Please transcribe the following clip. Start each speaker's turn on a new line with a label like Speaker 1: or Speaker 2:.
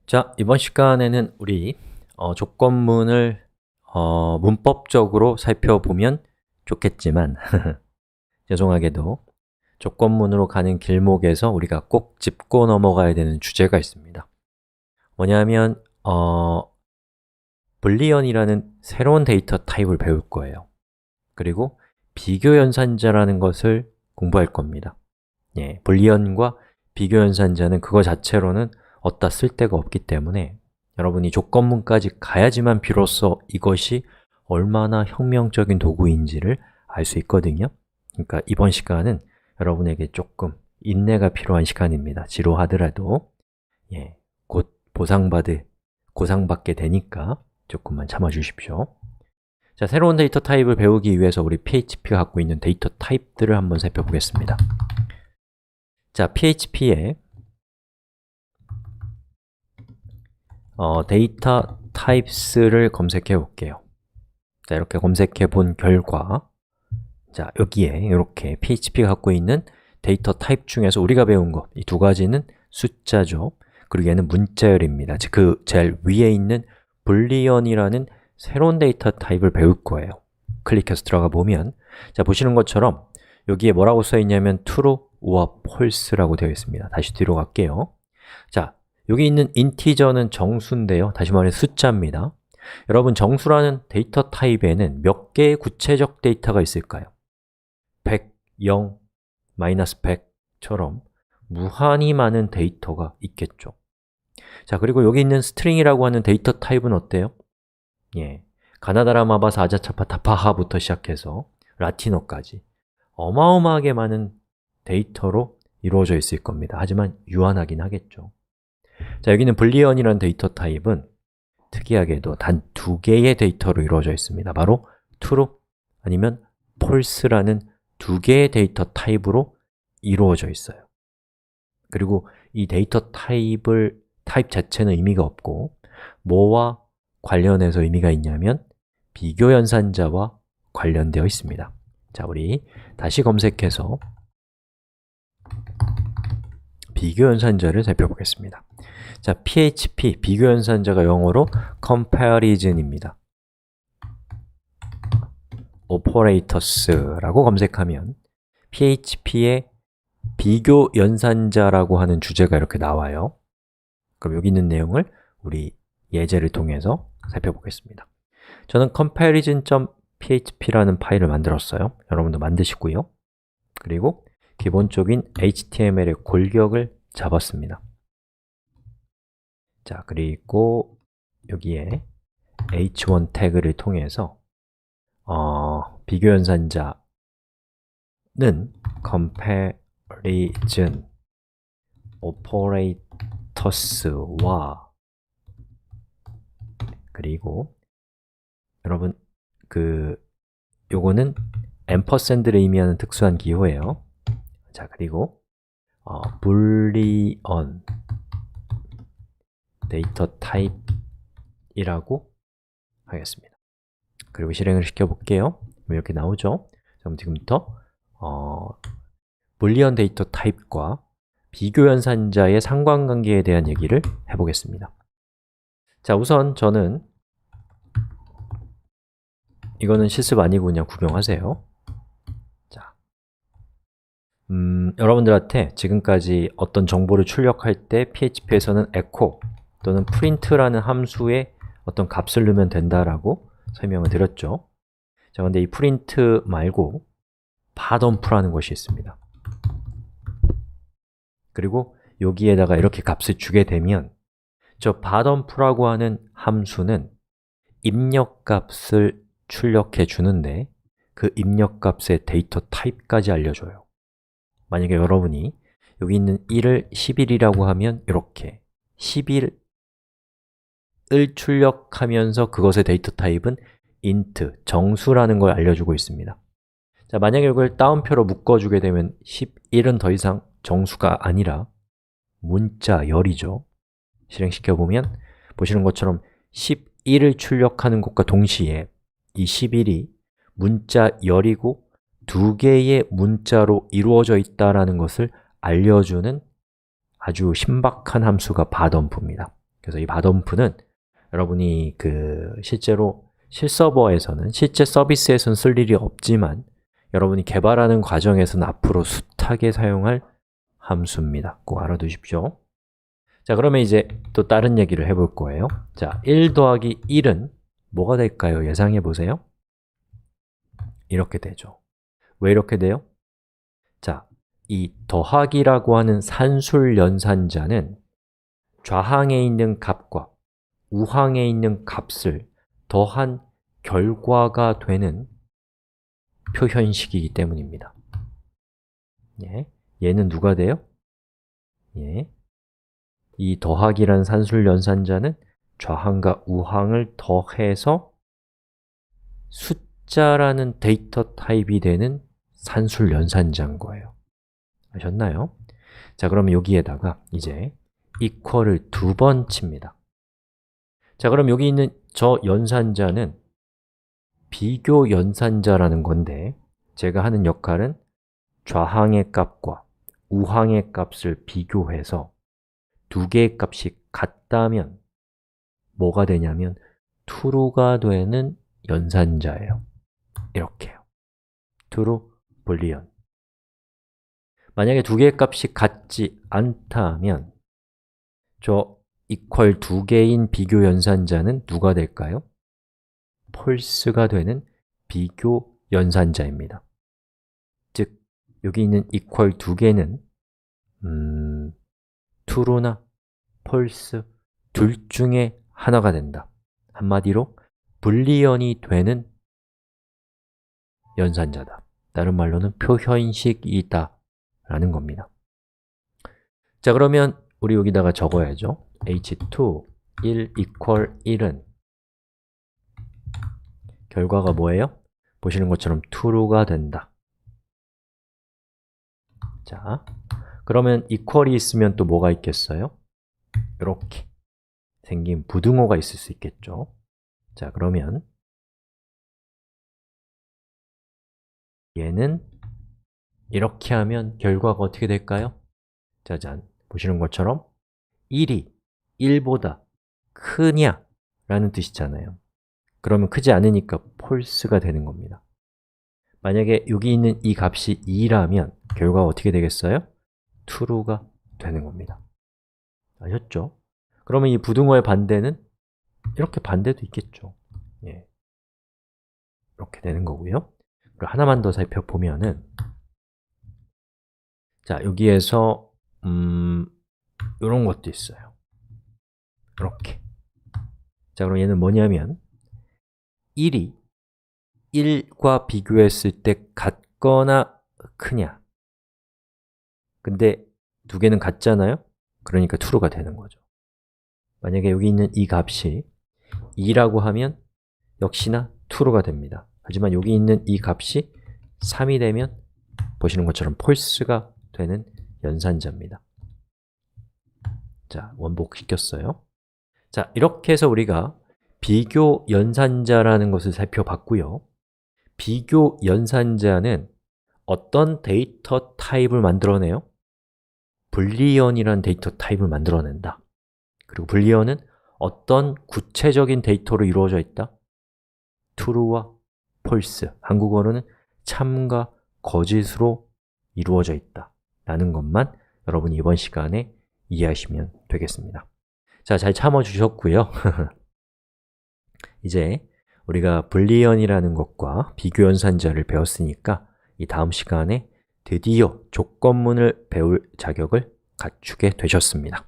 Speaker 1: 자, 이번 시간에는 우리 조건문을 문법적으로 살펴보면 좋겠지만 죄송하게도 조건문으로 가는 길목에서 우리가 꼭 짚고 넘어가야 되는 주제가 있습니다. 뭐냐면 불리언이라는 새로운 데이터 타입을 배울 거예요. 그리고 비교연산자라는 것을 공부할 겁니다. 불리언과 비교연산자는 그거 자체로는 어디다 쓸 데가 없기 때문에 여러분이 조건문까지 가야지만 비로소 이것이 얼마나 혁명적인 도구인지를 알 수 있거든요. 그러니까 이번 시간은 여러분에게 조금 인내가 필요한 시간입니다. 지루하더라도 곧 보상받게 되니까 조금만 참아주십시오. 자, 새로운 데이터 타입을 배우기 위해서 우리 PHP가 갖고 있는 데이터 타입들을 한번 살펴보겠습니다. 자, PHP에 데이터 타입스를 검색해 볼게요. 자, 이렇게 검색해 본 결과 자, 여기에 이렇게 PHP가 갖고 있는 데이터 타입 중에서 우리가 배운 것, 이 두 가지는 숫자죠. 그리고 얘는 문자열입니다. 즉, 그 제일 위에 있는 불리언이라는 새로운 데이터 타입을 배울 거예요. 클릭해서 들어가 보면 자, 보시는 것처럼 여기에 뭐라고 써 있냐면 true와 false라고 되어 있습니다. 다시 뒤로 갈게요. 자, 여기 있는 인티저는 정수인데요. 다시 말해 숫자입니다. 여러분, 정수라는 데이터 타입에는 몇 개의 구체적 데이터가 있을까요? 100, 0, 마이너스 100처럼 무한히 많은 데이터가 있겠죠. 자, 그리고 여기 있는 스트링이라고 하는 데이터 타입은 어때요? 가나다라 마바사 아자차파 타파하부터 시작해서 라틴어까지 어마어마하게 많은 데이터로 이루어져 있을 겁니다. 하지만 유한하긴 하겠죠. 자, 여기는 불리언이라는 데이터 타입은 특이하게도 단 두 개의 데이터로 이루어져 있습니다. 바로 true 아니면 false라는 두 개의 데이터 타입으로 이루어져 있어요. 그리고 이 데이터 타입 자체는 의미가 없고 뭐와 관련해서 의미가 있냐면 비교연산자와 관련되어 있습니다. 자, 우리 다시 검색해서 비교연산자를 살펴보겠습니다. 자, PHP, 비교연산자가 영어로 comparison입니다. operators라고 검색하면 PHP의 비교연산자라고 하는 주제가 이렇게 나와요. 그럼 여기 있는 내용을 우리 예제를 통해서 살펴보겠습니다. 저는 comparison.php라는 파일을 만들었어요. 여러분도 만드시고요. 그리고 기본적인 HTML의 골격을 잡았습니다. 자, 그리고 여기에 h1 태그를 통해서 비교연산자는 comparison operators와 그리고 여러분 요거는 앰퍼샌드를 의미하는 특수한 기호예요. 자, 그리고 불리언 데이터 타입이라고 하겠습니다. 그리고 실행을 시켜볼게요. 이렇게 나오죠? 그럼 지금부터 불리언 데이터 타입과 비교연산자의 상관관계에 대한 얘기를 해보겠습니다. 자, 우선 저는 이거는 실습 아니고 그냥 구경하세요. 자, 여러분들한테 지금까지 어떤 정보를 출력할 때 PHP에서는 echo 또는 print라는 함수에 어떤 값을 넣으면 된다라고 설명을 드렸죠. 자, 근데 이 print 말고 bar_dump라는 것이 있습니다. 그리고 여기에다가 이렇게 값을 주게 되면 저 bar_dump라고 하는 함수는 입력값을 출력해 주는데 그 입력값의 데이터 타입까지 알려줘요. 만약에 여러분이 여기 있는 1을 11이라고 하면 이렇게 11을 출력하면서 그것의 데이터 타입은 int, 정수라는 걸 알려주고 있습니다. 자, 만약에 이걸 따옴표로 묶어주게 되면 11은 더 이상 정수가 아니라 문자열이죠. 실행시켜보면 보시는 것처럼 11을 출력하는 것과 동시에 이 11이 문자열이고 두 개의 문자로 이루어져 있다는 것을 알려주는 아주 신박한 함수가 bar_dump입니다. 그래서 이 닷옴프는 여러분이 실제로 실서버에서는, 실제 서비스에서는 쓸 일이 없지만 여러분이 개발하는 과정에서는 앞으로 숱하게 사용할 함수입니다. 꼭 알아두십시오. 자, 그러면 이제 또 다른 얘기를 해볼 거예요. 자, 1 더하기 1은 뭐가 될까요? 예상해 보세요. 이렇게 되죠. 왜 이렇게 돼요? 자, 이 더하기라고 하는 산술 연산자는 좌항에 있는 값과 우항에 있는 값을 더한 결과가 되는 표현식이기 때문입니다. 예, 얘는 누가 돼요? 예, 이 더하기라는 산술 연산자는 좌항과 우항을 더해서 숫자라는 데이터 타입이 되는 산술 연산자인 거예요. 아셨나요? 자, 그러면 여기에다가 이제 equal을 2번 칩니다. 자, 그럼 여기 있는 저 연산자는 비교 연산자라는 건데 제가 하는 역할은 좌항의 값과 우항의 값을 비교해서 두 개의 값이 같다면 뭐가 되냐면 true가 되는 연산자예요. 이렇게요. true, boolean. 만약에 두 개의 값이 같지 않다면 저 equal 두 개인 비교 연산자는 누가 될까요? false가 되는 비교 연산자입니다. 즉, 여기 있는 equal 두 개는 true나 false 둘 중에 하나가 된다. 한마디로 불리언이 되는 연산자다. 다른 말로는 표현식이다 라는 겁니다. 자, 그러면 우리 여기다가 적어야죠. h2 1 equal 1은 결과가 뭐예요? 보시는 것처럼 true가 된다. 자, 그러면 equal이 있으면 또 뭐가 있겠어요? 이렇게 생긴 부등호가 있을 수 있겠죠. 자, 그러면 얘는 이렇게 하면 결과가 어떻게 될까요? 짜잔, 보시는 것처럼 1이 1보다 크냐? 라는 뜻이잖아요. 그러면 크지 않으니까 false가 되는 겁니다. 만약에 여기 있는 이 값이 2라면 결과가 어떻게 되겠어요? true가 되는 겁니다. 아셨죠? 그러면 이 부등호의 반대는 이렇게 반대도 있겠죠. 예. 이렇게 되는 거고요. 그리고 하나만 더 살펴보면은 자, 여기에서 이런 것도 있어요. 이렇게. 자, 그럼 얘는 뭐냐면 1이 1과 비교했을 때 같거나 크냐? 근데 두 개는 같잖아요? 그러니까 true가 되는 거죠. 만약에 여기 있는 이 값이 2라고 하면 역시나 true가 됩니다. 하지만 여기 있는 이 값이 3이 되면 보시는 것처럼 false가 되는 연산자입니다. 자, 원복시켰어요. 자, 이렇게 해서 우리가 비교 연산자라는 것을 살펴봤고요. 비교 연산자는 어떤 데이터 타입을 만들어내요? 불리언이라는 데이터 타입을 만들어낸다. 그리고 불리언은 어떤 구체적인 데이터로 이루어져 있다? true와 false, 한국어로는 참과 거짓으로 이루어져 있다 라는 것만 여러분이 이번 시간에 이해하시면 되겠습니다. 자, 잘 참아주셨고요. 이제 우리가 불리언이라는 것과 비교연산자를 배웠으니까 이 다음 시간에 드디어 조건문을 배울 자격을 갖추게 되셨습니다.